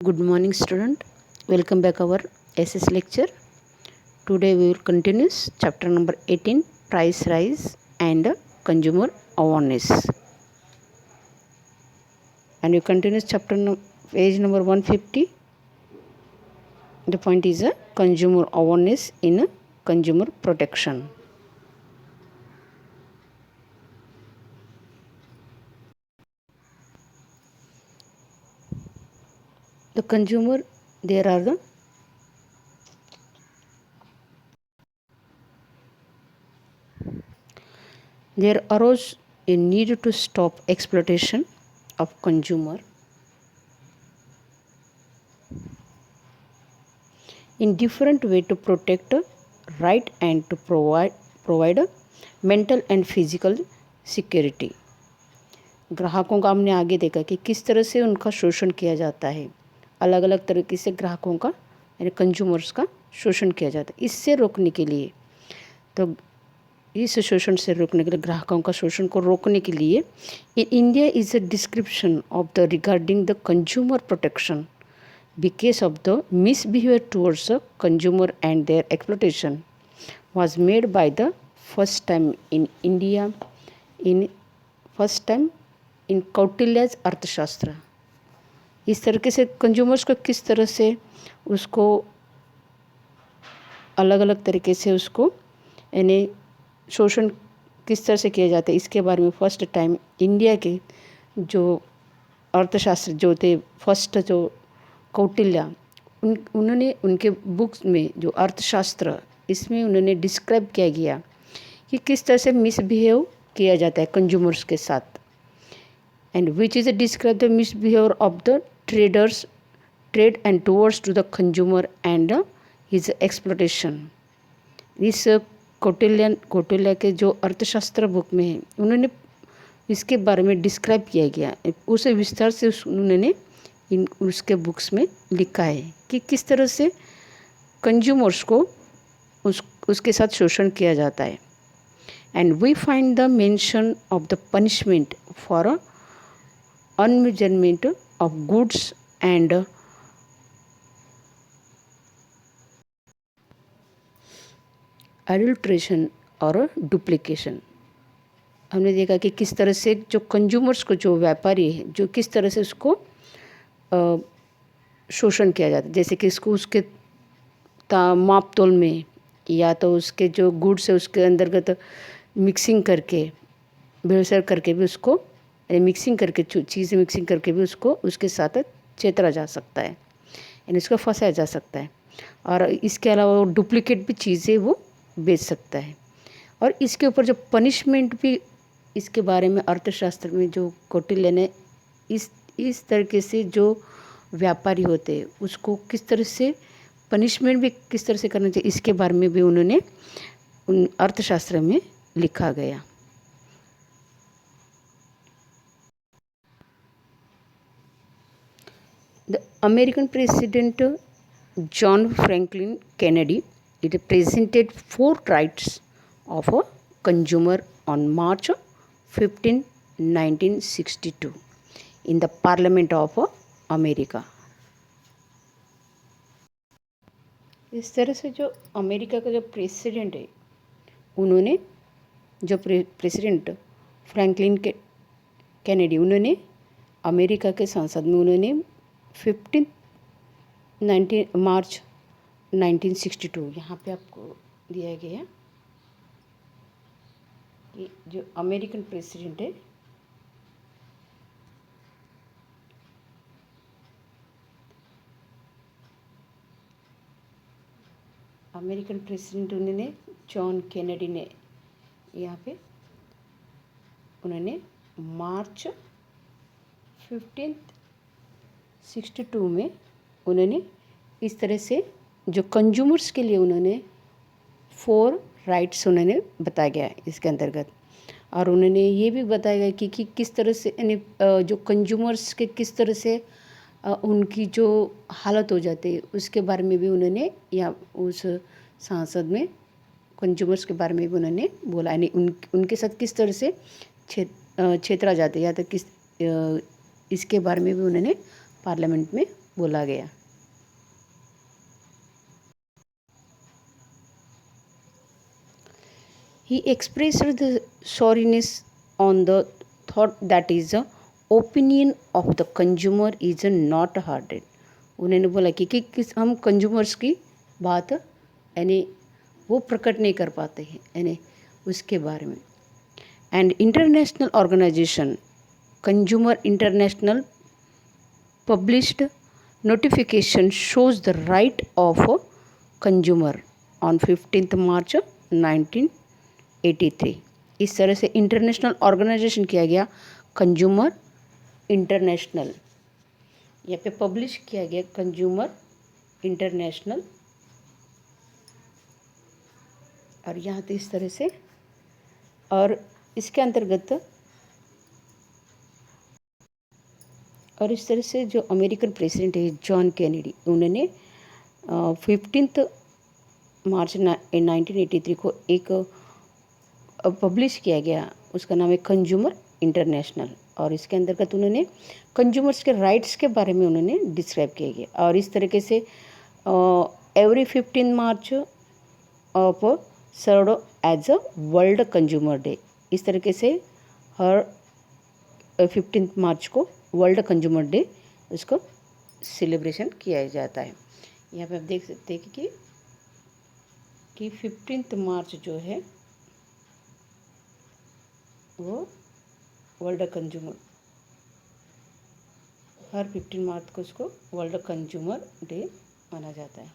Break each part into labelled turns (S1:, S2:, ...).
S1: Good morning, student. Welcome back our SS lecture. Today we will continue chapter number 18, price rise and consumer awareness. And you continue page number 150. The point is consumer awareness in consumer protection. The consumer, there arose a need to stop exploitation of consumer in different way to protect right and to provide mental and physical security. ग्राहकों का हमने आगे देखा कि किस तरह से उनका शोषण किया जाता है, अलग अलग तरीके से ग्राहकों का यानी कंज्यूमर्स का शोषण किया जाता है. इससे रोकने के लिए तो इस शोषण से रोकने के लिए ग्राहकों का शोषण को रोकने के लिए in India is a description of the regarding the consumer protection because of the misbehavior towards the consumer and their exploitation was made by the first time in India in Kautilya's अर्थशास्त्र. इस तरीके से कंज्यूमर्स को किस तरह से उसको अलग अलग तरीके से उसको यानी शोषण किस तरह से किया जाता है इसके बारे में फर्स्ट टाइम इंडिया के जो अर्थशास्त्र जो थे फर्स्ट जो कौटिल्य उन्होंने उनके बुक्स में जो अर्थशास्त्र इसमें उन्होंने डिस्क्राइब किया गया कि किस तरह से मिसबिहेव किया जाता है कंज्यूमर्स के साथ. And which is describe the misbehaviour of the trade and towards to the consumer and his exploitation. इस कौटिल्य के जो अर्थशास्त्र बुक में है उन्होंने इसके बारे में डिस्क्राइब किया गया, उसे विस्तार से उन्होंने उसके बुक्स में लिखा है कि किस तरह से कंज्यूमर्स को उसके साथ शोषण किया जाता है. And we find the mention of the punishment for unmeasurement of goods and adulteration और डुप्लीकेशन. हमने देखा कि किस तरह से जो कंज्यूमर्स को जो व्यापारी है जो किस तरह से उसको शोषण किया जाता है, जैसे कि इसको उसके माप तोल में या तो उसके जो गुड्स है उसके अंतर्गत मिक्सिंग करके भेड़सेड़ करके भी उसको मिक्सिंग करके चीज़ें मिक्सिंग करके भी उसको उसके साथ चेतरा जा सकता है यानी उसको फंसाया जा सकता है. और इसके अलावा वो डुप्लीकेट भी चीज़ें वो बेच सकता है. और इसके ऊपर जो पनिशमेंट भी इसके बारे में अर्थशास्त्र में जो कौटिल्य ने इस तरीके से जो व्यापारी होते हैं उसको किस तरह से पनिशमेंट भी किस तरह से करना चाहिए इसके बारे में भी उन्होंने उन अर्थशास्त्र में लिखा गया. The American president John Franklin Kennedy it presented 4 rights of a consumer on March 15, 1962 in the Parliament of America. इस तरह से जो अमेरिका का जो प्रेसिडेंट है उन्होंने जो प्रेसिडेंट फ्रैंकलिन कैनेडी उन्होंने अमेरिका के संसद में उन्होंने 19 मार्च 1962 यहाँ पे आपको दिया गया कि जो अमेरिकन प्रेसिडेंट है अमेरिकन प्रेसिडेंट उन्होंने जॉन कैनेडी ने यहाँ पे उन्होंने मार्च 15, 1962 में उन्होंने इस तरह से जो कंज्यूमर्स के लिए उन्होंने 4 राइट्स उन्होंने बताया गया इसके अंतर्गत. और उन्होंने ये भी बताया गया कि किस तरह से यानी जो कंज्यूमर्स के किस तरह से उनकी जो हालत हो जाती है उसके बारे में भी उन्होंने या उस सांसद में कंज्यूमर्स के बारे में भी उन्होंने बोला, यानी उनके साथ किस तरह से छेतरा जाते या तो किस इसके बारे में भी उन्होंने पार्लियामेंट में बोला गया। He expressed the sorriness on the thought that is the opinion of the consumer is not hearded। उन्होंने बोला कि हम कंज्यूमर्स की बात यानी वो प्रकट नहीं कर पाते हैं यानी उसके बारे में। And international organisation consumer international published notification shows the right of a consumer on 15th March 1983। इस तरह से इंटरनेशनल ऑर्गेनाइजेशन किया गया कंज्यूमर इंटरनेशनल, यहाँ पे पब्लिश किया गया कंज्यूमर इंटरनेशनल, और यहाँ पे इस तरह से, और इसके अंतर्गत और इस तरह से जो अमेरिकन प्रेसिडेंट है जॉन कैनेडी, उन्होंने 15 मार्च 1983 को एक पब्लिश किया गया, उसका नाम है कंज्यूमर इंटरनेशनल, और इसके अंतर्गत उन्होंने कंज्यूमर्स के राइट्स के बारे में उन्होंने डिस्क्राइब किया गया। और इस तरीके से every 15 March of serve as a world consumer day, इस तरीके से हर 15 मार्च को वर्ल्ड कंज्यूमर डे उसको सेलिब्रेशन किया जाता है। यहाँ पे आप देख सकते हैं कि 15 मार्च जो है वो वर्ल्ड कंज्यूमर, हर 15 मार्च को उसको वर्ल्ड कंज्यूमर डे माना जाता है।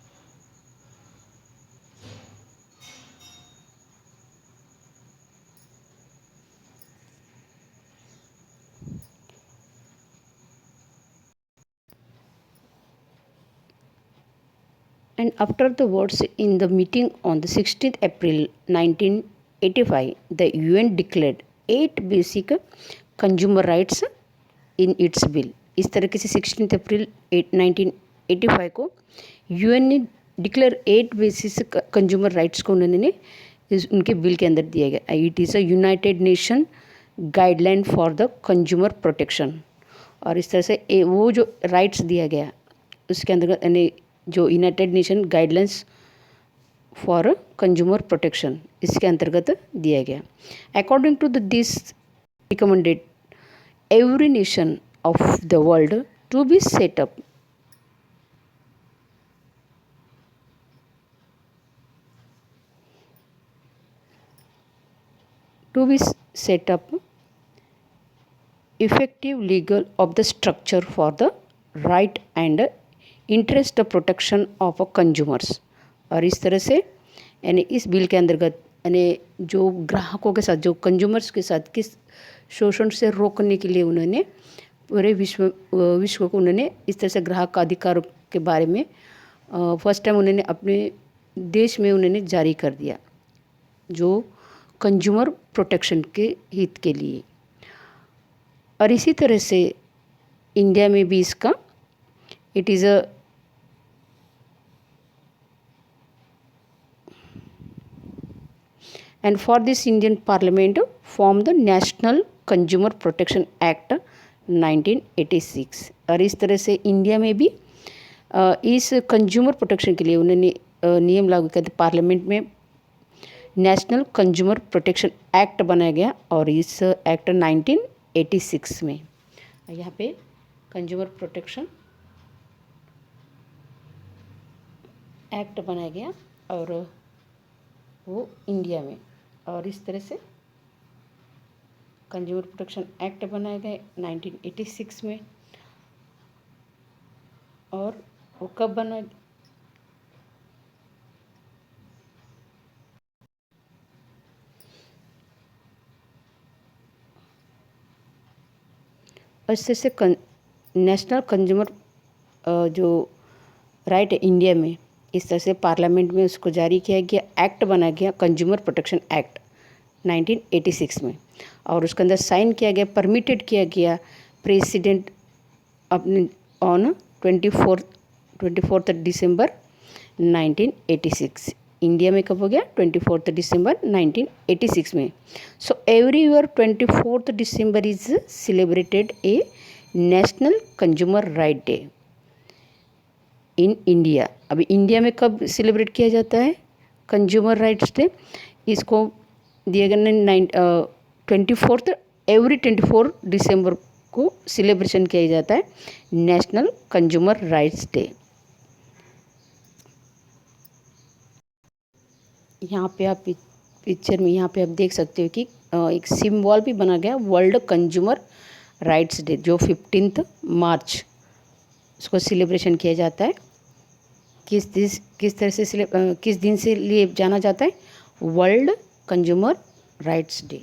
S1: And after the words in the meeting on the 16th April 1985, the UN declared 8 basic consumer rights in its bill। इस तरीके से 16 अप्रैल 1985 को यूएन ने डिक्लेयर 8 बेसिक कंज्यूमर राइट्स को उन्होंने उनके बिल के अंदर दिया गया। It is a United nation guideline for the consumer protection. और इस तरह से वो जो राइट्स दिया गया उसके अंदर यानी जो United Nation guidelines for consumer protection, इसके अंतर्गत दिया गया। According to this recommended every nation of the world to be set up effective legal of the structure for the right and interest protection of consumers. और इस तरह से यानी इस बिल के अंतर्गत यानी जो ग्राहकों के साथ, जो कंज्यूमर्स के साथ किस शोषण से रोकने के लिए उन्होंने पूरे विश्व को उन्होंने इस तरह से ग्राहक का अधिकारों के बारे में फर्स्ट टाइम उन्होंने अपने देश में उन्होंने जारी कर दिया, जो कंज्यूमर प्रोटेक्शन के हित के लिए। और इसी तरह से इंडिया में भी इसका it is a and for this Indian Parliament formed the National Consumer Protection Act 1986। और इस तरह से इंडिया में भी इस कंज्यूमर प्रोटेक्शन के लिए उन्होंने नियम लागू किया। पार्लियामेंट में नेशनल कंज्यूमर प्रोटेक्शन एक्ट बनाया गया, और इस एक्ट 1986 में यहाँ पे कंज्यूमर प्रोटेक्शन एक्ट बनाया गया और वो इंडिया में। और इस तरह से कंज्यूमर प्रोटेक्शन एक्ट बनाए गए 1986 में। और वो कब बना, इस तरह से नेशनल कंज्यूमर जो राइट है इंडिया में, इस तरह से पार्लियामेंट में उसको जारी किया गया, एक्ट बनाया गया कंज्यूमर प्रोटेक्शन एक्ट 1986 में। और उसके अंदर साइन किया गया, परमिटेड किया गया प्रेसिडेंट अपने ऑन 24 दिसंबर 1986। इंडिया में कब हो गया? 24 दिसंबर 1986 में। So every year 24 December is celebrated A national consumer right day. In India. अभी इंडिया में कब सेलिब्रेट किया जाता है कंज्यूमर राइट्स डे? इसको दिए गए 24th, एवरी 24 दिसंबर को सेलिब्रेशन किया जाता है नेशनल कंज्यूमर राइट्स डे। यहाँ पे आप पिक्चर में यहाँ पे आप देख सकते हो कि एक सिंबल भी बना गया वर्ल्ड कंज्यूमर राइट्स डे, जो 15 मार्च उसको सेलिब्रेशन किया जाता है। किस दिन से लिए जाना जाता है वर्ल्ड कंज्यूमर राइट्स डे।